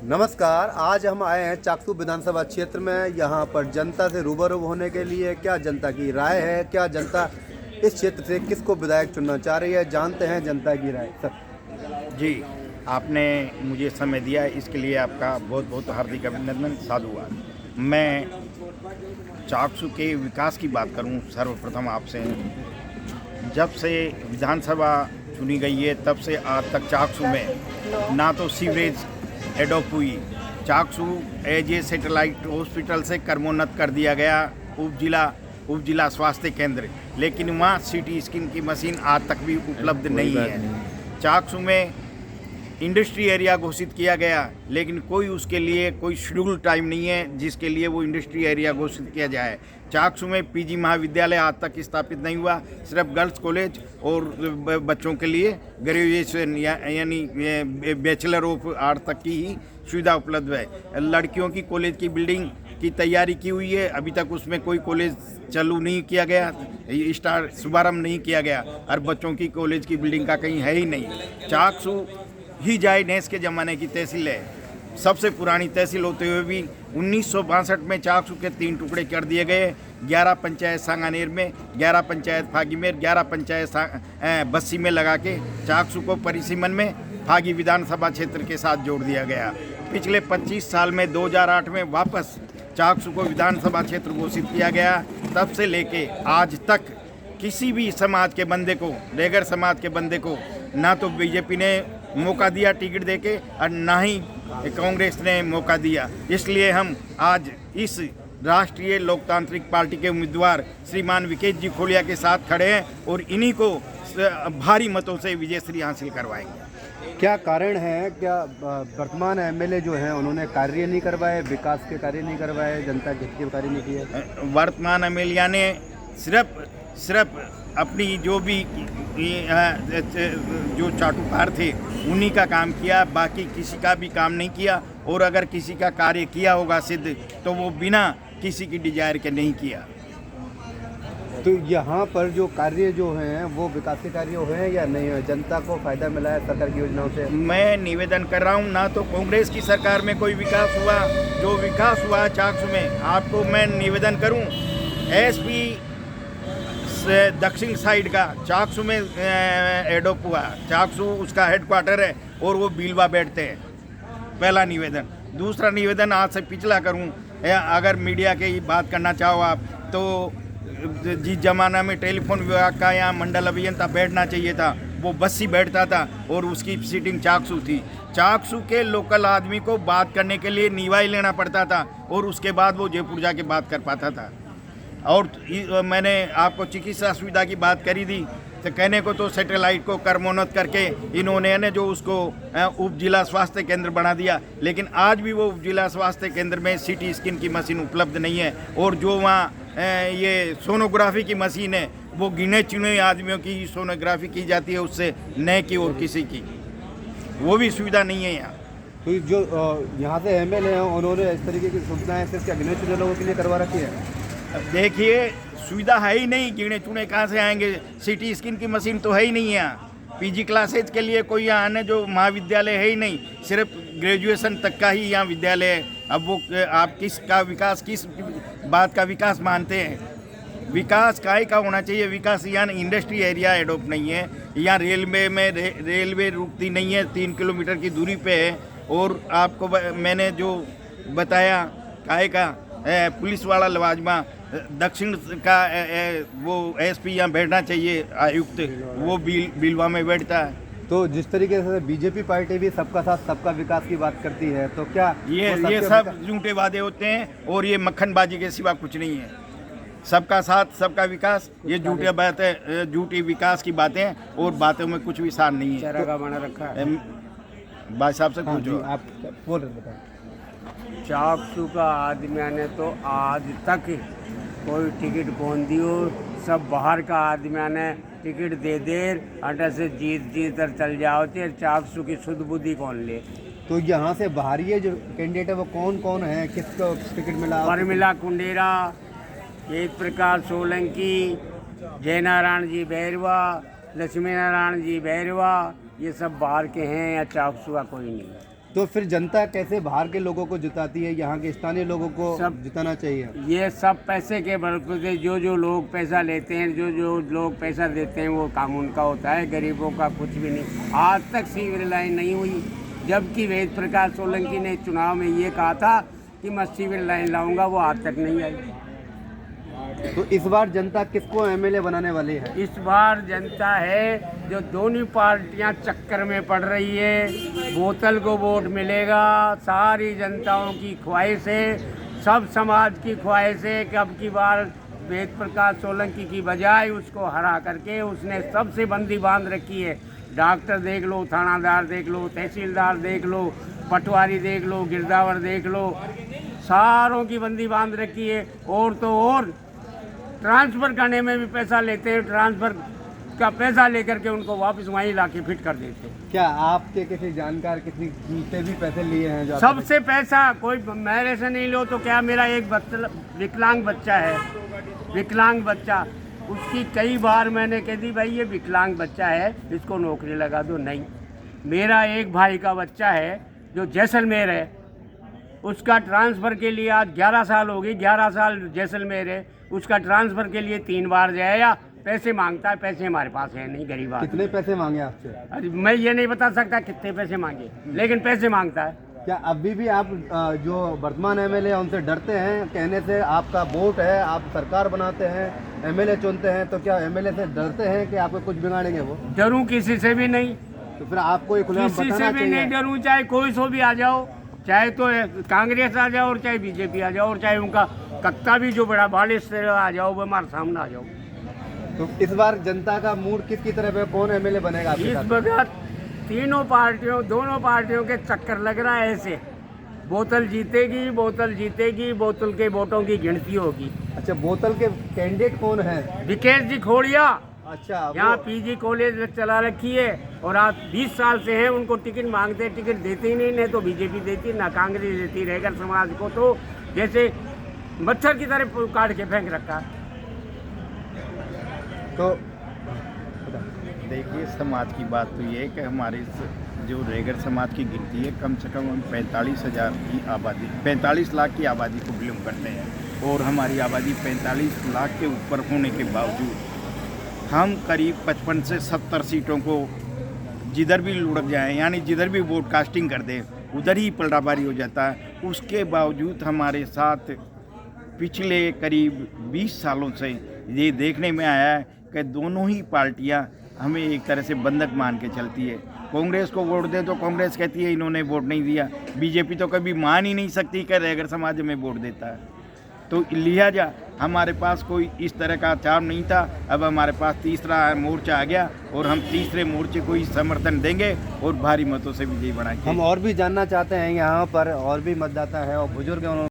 नमस्कार। आज हम आए हैं चाकसू विधानसभा क्षेत्र में। यहाँ पर जनता से रूबरू होने के लिए क्या जनता की राय है, क्या जनता इस क्षेत्र से किसको विधायक चुनना चाह रही है, जानते हैं जनता की राय। सर जी, आपने मुझे समय दिया, इसके लिए आपका बहुत बहुत हार्दिक अभिनंदन, साधुवाद। मैं चाकसू के विकास की बात करूं सर्वप्रथम आपसे। जब से विधानसभा चुनी गई है तब से आज तक चाकसू में ना तो सीवरेज एडॉप्ट हुई, Chaksu as a satellite hospital से क्रमोन्नत कर दिया गया उप जिला स्वास्थ्य केंद्र, लेकिन वहाँ सीटी स्कैन की मशीन आज तक भी उपलब्ध नहीं है। चाकसू में इंडस्ट्री एरिया घोषित किया गया, लेकिन कोई उसके लिए कोई शेड्यूल टाइम नहीं है जिसके लिए वो इंडस्ट्री एरिया घोषित किया जाए। चाकसू में पीजी महाविद्यालय आज तक स्थापित नहीं हुआ, सिर्फ गर्ल्स कॉलेज और बच्चों के लिए ग्रेजुएशन यानी बैचलर ऑफ आर्ट तक की ही सुविधा उपलब्ध है। लड़कियों की कॉलेज की बिल्डिंग की तैयारी की हुई है, अभी तक उसमें कोई कॉलेज चालू नहीं किया गया, शुभारंभ नहीं किया गया, और बच्चों की कॉलेज की बिल्डिंग का कहीं है ही नहीं। चाकसू ही जाए नेस के ज़माने की तहसील है, सबसे पुरानी तहसील होते हुए भी 1962 में चाकसू के 3 टुकड़े कर दिए गए। 11 पंचायत सांगानेर में, 11 पंचायत फागीमेर, 11 पंचायत बस्सी में लगा के चाकसू को परिसीमन में फागी विधानसभा क्षेत्र के साथ जोड़ दिया गया। पिछले 25 साल में 2008 में वापस चाकसू को विधानसभा क्षेत्र घोषित किया गया। तब से लेके आज तक किसी भी समाज के बंदे को, रेगर समाज के बंदे को, ना तो बीजेपी ने मौका दिया टिकट देके और ना ही कांग्रेस ने मौका दिया। इसलिए हम आज इस राष्ट्रीय लोकतांत्रिक पार्टी के उम्मीदवार श्रीमान विकेश जी खोलिया के साथ खड़े हैं और इन्हीं को भारी मतों से विजयश्री हासिल करवाएंगे। क्या कारण है, क्या वर्तमान एमएलए जो हैं उन्होंने कार्य नहीं करवाए, विकास के कार्य नहीं करवाए, जनता के हित के कार्य नहीं किए? वर्तमान एमएलए ने सिर्फ अपनी जो भी जो चाटुकार थे उन्हीं का काम किया, बाकी किसी का भी काम नहीं किया। और अगर किसी का कार्य किया होगा सिद्ध, तो वो बिना किसी की डिजायर के नहीं किया। तो यहाँ पर जो कार्य जो हैं वो विकास के कार्य हुए हैं या नहीं, जनता को फायदा मिला है सरकार की योजनाओं से? मैं निवेदन कर रहा हूँ, ना तो कांग्रेस की सरकार में कोई विकास हुआ। जो विकास हुआ चाकसू में, आपको मैं निवेदन करूँ, एसपी दक्षिण साइड का चाकसू में एडोप हुआ, चाकसू उसका हेडक्वार्टर है और वो बीलवा बैठते हैं। पहला निवेदन। दूसरा निवेदन आज से पिछला करूं, अगर मीडिया की बात करना चाहो आप, तो जिस जमाना में टेलीफोन विभाग का या मंडल अभियंता बैठना चाहिए था, वो बस्सी बैठता था और उसकी सीटिंग चाकसू थी। चाकसू के लोकल आदमी को बात करने के लिए नीवाई लेना पड़ता था और उसके बाद वो जयपुर जाके बात कर पाता था। और मैंने आपको चिकित्सा सुविधा की बात करी थी, तो कहने को तो सैटेलाइट को क्रमोन्नत करके इन्होंने ने जो उसको उप जिला स्वास्थ्य केंद्र बना दिया, लेकिन आज भी वो उप जिला स्वास्थ्य केंद्र में सीटी स्कैन की मशीन उपलब्ध नहीं है। और जो वहाँ ये सोनोग्राफी की मशीन है, वो गिने चुने आदमियों की सोनोग्राफी की जाती है, उससे न कि और किसी की, वो भी सुविधा नहीं है यहाँ। तो जो यहाँ से एमएलए हैं उन्होंने इस तरीके की सुविधाएँ सिर्फ क्या गिने चुने लोगों के लिए करवा रखी है? देखिए, सुविधा है ही नहीं, गिने चुने कहाँ से आएंगे? सीटी स्कैन की मशीन तो है ही नहीं यहाँ। पीजी क्लासेज के लिए कोई यहाँ आने जो महाविद्यालय है ही नहीं, सिर्फ ग्रेजुएशन तक का ही यहाँ विद्यालय है। अब वो आप किसका विकास, किस बात का विकास मानते हैं? विकास काहे का होना चाहिए? विकास यहाँ इंडस्ट्री एरिया एडोप्ट नहीं है, यहाँ रेलवे में रेलवे रुकती नहीं है, 3 किलोमीटर की दूरी पे है। और आपको मैंने जो बताया काहे का पुलिस वाला लवाजमा दक्षिण का वो एसपी यहाँ बैठना चाहिए, आयुक्त, वो बिलवा में बैठता है। तो जिस तरीके से बीजेपी पार्टी भी सबका साथ सबका विकास की बात करती है, तो क्या ये सब झूठे वादे होते हैं और ये मक्खनबाजी के सिवा कुछ नहीं है। सबका साथ सबका विकास, ये झूठे बातें, झूठी विकास की बातें, और बातों में कुछ भी सार नहीं है। का बना रखा है। भाई साहब से पूछो, आप बोल रहे बताएं। चाकसू का आदमी ने तो आज तक कोई टिकट कौन दियो, सब बाहर का आदमी ने टिकट दे दे अटे से जीत कर चल जाओ, तो चाकसू की शुद्ध बुद्धि कौन ले? तो यहाँ से बाहरी जो कैंडिडेट है वो कौन कौन है, किसको टिकट मिला? परमिला कुंडेरा, एक प्रकाश सोलंकी, जयनारायण जी बैरवा, लक्ष्मी नारायण जी बैरवा, ये सब बाहर के हैं, या चाकसू का कोई नहीं। तो फिर जनता कैसे बाहर के लोगों को जिताती है, यहाँ के स्थानीय लोगों को सब- जिताना चाहिए? ये सब पैसे के बल पे जो लोग पैसा लेते हैं, जो लोग पैसा देते हैं वो काम उनका होता है, गरीबों का कुछ भी नहीं। आज तक सीवर लाइन नहीं हुई, जबकि वेद प्रकाश सोलंकी ने चुनाव में ये कहा था कि मैं सीवर लाइन लाऊंगा, वो आज तक नहीं आई। तो इस बार जनता किसको एमएलए बनाने वाली है? इस बार जनता है जो दोनों पार्टियां चक्कर में पड़ रही है, बोतल को वोट मिलेगा। सारी जनताओं की ख्वाहिश है, सब समाज की ख्वाहिश है कि अब की बार वेद प्रकाश सोलंकी की बजाय उसको हरा करके उसने सबसे बंदी बांध रखी है। डॉक्टर देख लो, थानादार देख लो, तहसीलदार देख लो, पटवारी देख लो, गिरदावर देख लो, सारों की बंदी बांध रखी है। और तो और ट्रांसफ़र करने में भी पैसा लेते हैं, ट्रांसफ़र का पैसा लेकर के उनको वापस वहीं ला के फिट कर देते हैं। क्या आपके किसी जानकार किसी से भी पैसे लिए हैं? जो आपने- सबसे पैसा कोई मेरे से नहीं लो तो क्या, मेरा एक विकलांग बच्चा है, विकलांग बच्चा, उसकी कई बार मैंने कह दी भाई ये विकलांग बच्चा है, इसको नौकरी लगा दो, नहीं। मेरा एक भाई का बच्चा है जो जैसलमेर है, उसका ट्रांसफ़र के लिए आज 11 साल हो गई, 11 साल जैसलमेर है, उसका ट्रांसफ़र के लिए 3 बार जाया, पैसे मांगता है, पैसे हमारे पास है नहीं, गरीब आदमी। कितने पैसे मांगे आपसे? अरे मैं ये नहीं बता सकता कितने पैसे मांगे, लेकिन पैसे मांगता है। क्या अभी भी आप जो वर्तमान एमएलए हैं उनसे डरते हैं? कहने से आपका वोट है, आप सरकार बनाते हैं, एमएलए चुनते हैं, तो क्या एमएलए से डरते हैं कि आपको कुछ बिगाड़ेंगे वो? डरूं किसी से भी नहीं, तो फिर आपको ये खुलेआम किसी बताना से भी नहीं चाहिए। डरूं, चाहे कोई सो भी आ जाओ, चाहे तो कांग्रेस आ जाओ और चाहे बीजेपी आ जाओ और चाहे उनका कत्ता भी जो बड़ा बालिश से आ जाओ, वो हमारे सामने आ जाओ। तो इस बार जनता का मूड किसकी तरफ है? कौन एमएलए बनेगा आपके इस साथ? वक्त दोनों पार्टियों के चक्कर लग रहा है ऐसे, बोतल जीतेगी, बोतल जीतेगी, बोतल के वोटों की गिनती होगी। अच्छा, बोतल के कैंडिडेट कौन है? विकेश जी खोड़िया अच्छा, यहाँ पीजी कॉलेज चला रखी है और आज 20 साल से हैं, उनको टिकट मांगते, टिकट देते ही नहीं तो बीजेपी देती, ना कांग्रेस देती। रहेगा समाज को तो जैसे मच्छर की तरह काट के फेंक रखा। तो देखिए, समाज की बात तो ये है कि हमारे जो रेगर समाज की गिनती है, कम से कम हम 45,000 की आबादी, 45 लाख की आबादी को बिलोंग करते हैं और हमारी आबादी 45 लाख के ऊपर होने के बावजूद हम करीब 55 से 70 सीटों को जिधर भी लुढ़क जाएं, यानी जिधर भी वोट कास्टिंग कर दें उधर ही पलटाबारी हो जाता है। उसके बावजूद हमारे साथ पिछले करीब 20 सालों से ये देखने में आया है कि दोनों ही पार्टियां हमें एक तरह से बंधक मान के चलती है। कांग्रेस को वोट दे तो कांग्रेस कहती है इन्होंने वोट नहीं दिया, बीजेपी तो कभी मान ही नहीं सकती कि रेगर समाज में वोट देता है। तो लिहाजा हमारे पास कोई इस तरह का चार्म नहीं था। अब हमारे पास तीसरा मोर्चा आ गया और हम तीसरे मोर्चे को ही समर्थन देंगे और भारी मतों से विजयी बनाएंगे। हम और भी जानना चाहते हैं, यहाँ पर और भी मतदाता है और बुजुर्ग हैं,